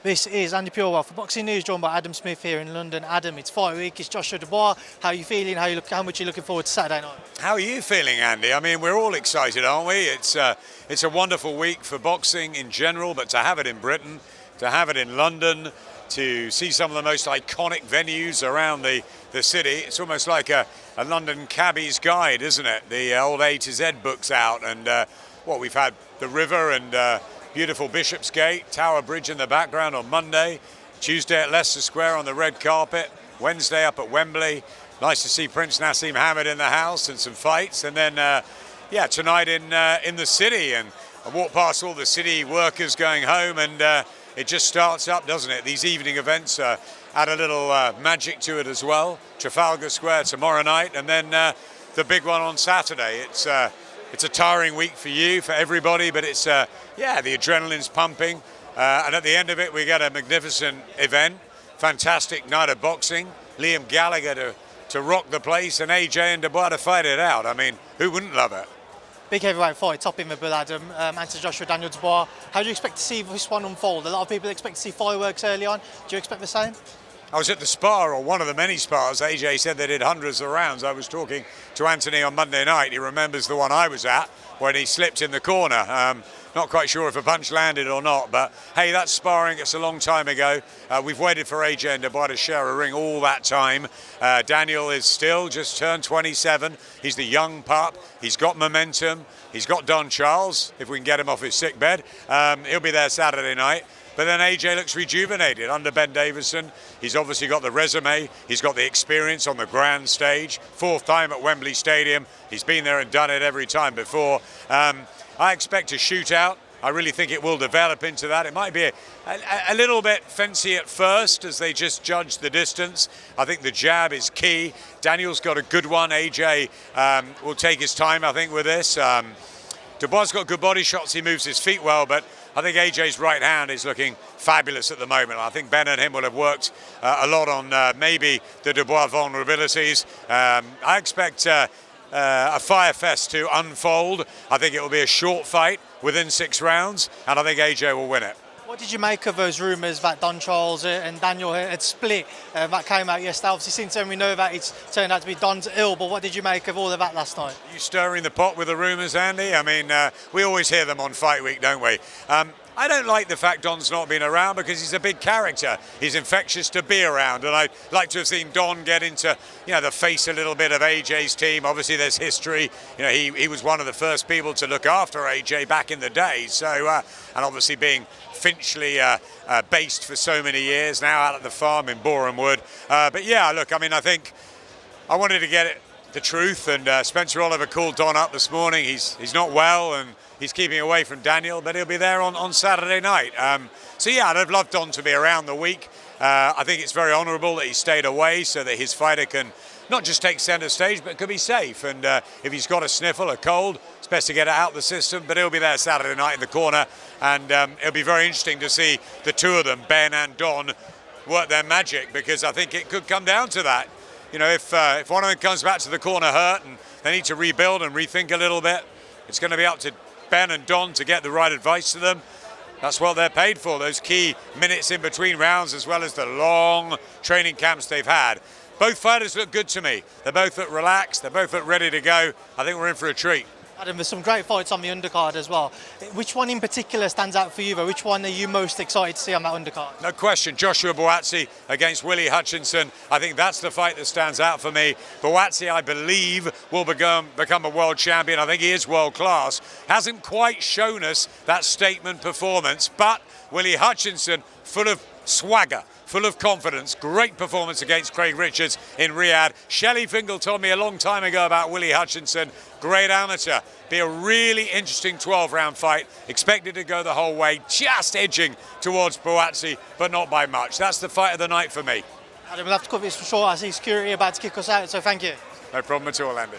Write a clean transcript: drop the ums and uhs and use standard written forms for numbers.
This is Andi Purewal for Boxing News, joined by Adam Smith here in London. Adam, it's fight week, it's Joshua-Dubois. How are you feeling? How much are you looking forward to Saturday night? How are you feeling, Andy? I mean, we're all excited, aren't we? It's a wonderful week for boxing in general, but to have it in Britain, to have it in London, to see some of the most iconic venues around the city, it's almost like a London cabbie's guide, isn't it? The old A to Z book's out, and we've had the river and beautiful Bishopsgate, Tower Bridge in the background on Monday, Tuesday at Leicester Square on the red carpet, Wednesday up at Wembley. Nice to see Prince Nassim Hamid in the house and some fights, and then tonight in the city, and I walk past all the city workers going home, and it just starts up, doesn't it? These evening events add a little magic to it as well. Trafalgar Square tomorrow night, and then the big one on Saturday. It's a tiring week for you, for everybody, but it's the adrenaline's pumping, and at the end of it we get a magnificent event, fantastic night of boxing, Liam Gallagher to rock the place, and AJ and Dubois to fight it out. I mean, who wouldn't love it? Big heavyweight fight, top in the bill, Adam. Answer Joshua Daniel Dubois. How do you expect to see this one unfold? A lot of people expect to see fireworks early on. Do you expect the same? I was at the spar, or one of the many spars. AJ said they did hundreds of rounds. I was talking to Anthony on Monday night. He remembers the one I was at when he slipped in the corner. Not quite sure if a punch landed or not, but hey, that's sparring. It's a long time ago. We've waited for AJ and Dubois to share a ring all that time. Daniel is still just turned 27. He's the young pup. He's got momentum. He's got Don Charles, if we can get him off his sick bed. He'll be there Saturday night. But then AJ looks rejuvenated under Ben Davison. He's obviously got the resume. He's got the experience on the grand stage. Fourth time at Wembley Stadium. He's been there and done it every time before. I expect a shootout. I really think it will develop into that. It might be a little bit fancy at first as they just judge the distance. I think the jab is key. Daniel's got a good one. AJ will take his time, I think, with this. Dubois got good body shots. He moves his feet well, but I think AJ's right hand is looking fabulous at the moment. I think Ben and him will have worked a lot on maybe the Dubois vulnerabilities. I expect a fire fest to unfold. I think it will be a short fight within 6 rounds, and I think AJ will win it. What did you make of those rumours that Don Charles and Daniel had split that came out yesterday? Obviously, since then we know that it's turned out to be Don's ill, but what did you make of all of that last night? Are you stirring the pot with the rumours, Andy? I mean, we always hear them on Fight Week, don't we? I don't like the fact Don's not been around because he's a big character. He's infectious to be around, and I'd like to have seen Don get into, the face a little bit of AJ's team. Obviously, there's history. He was one of the first people to look after AJ back in the day. So, and obviously being Finchley based for so many years, now out at the farm in Boreham Wood. But yeah, look, I mean, I think I wanted to get the truth, and Spencer Oliver called Don up this morning. He's not well, and he's keeping away from Daniel, but he'll be there on Saturday night. So yeah, I'd have loved Don to be around the week. I think it's very honourable that he stayed away so that his fighter can not just take centre stage, but could be safe. And if he's got a sniffle, a cold, it's best to get it out of the system. But he'll be there Saturday night in the corner, and it'll be very interesting to see the two of them, Ben and Don, work their magic, because I think it could come down to that. If one of them comes back to the corner hurt and they need to rebuild and rethink a little bit, it's going to be up to Ben and Don to get the right advice to them. That's what they're paid for, those key minutes in between rounds, as well as the long training camps they've had. Both fighters look good to me. They both look relaxed. They both look ready to go. I think we're in for a treat. Adam, there's some great fights on the undercard as well. Which one in particular stands out for you, though? Which one are you most excited to see on that undercard? No question, Joshua-Buatsi against Willie Hutchinson. I think that's the fight that stands out for me. Buatsi, I believe, will become a world champion. I think he is world class. Hasn't quite shown us that statement performance, but Willie Hutchinson, full of swagger, full of confidence, great performance against Craig Richards in Riyadh. Shelley Fingal told me a long time ago about Willie Hutchinson, great amateur. Be a really interesting 12-round fight, expected to go the whole way, just edging towards Buatsi, but not by much. That's the fight of the night for me. Adam, we'll have to cut this short. I see security about to kick us out, so thank you. No problem at all, Andy.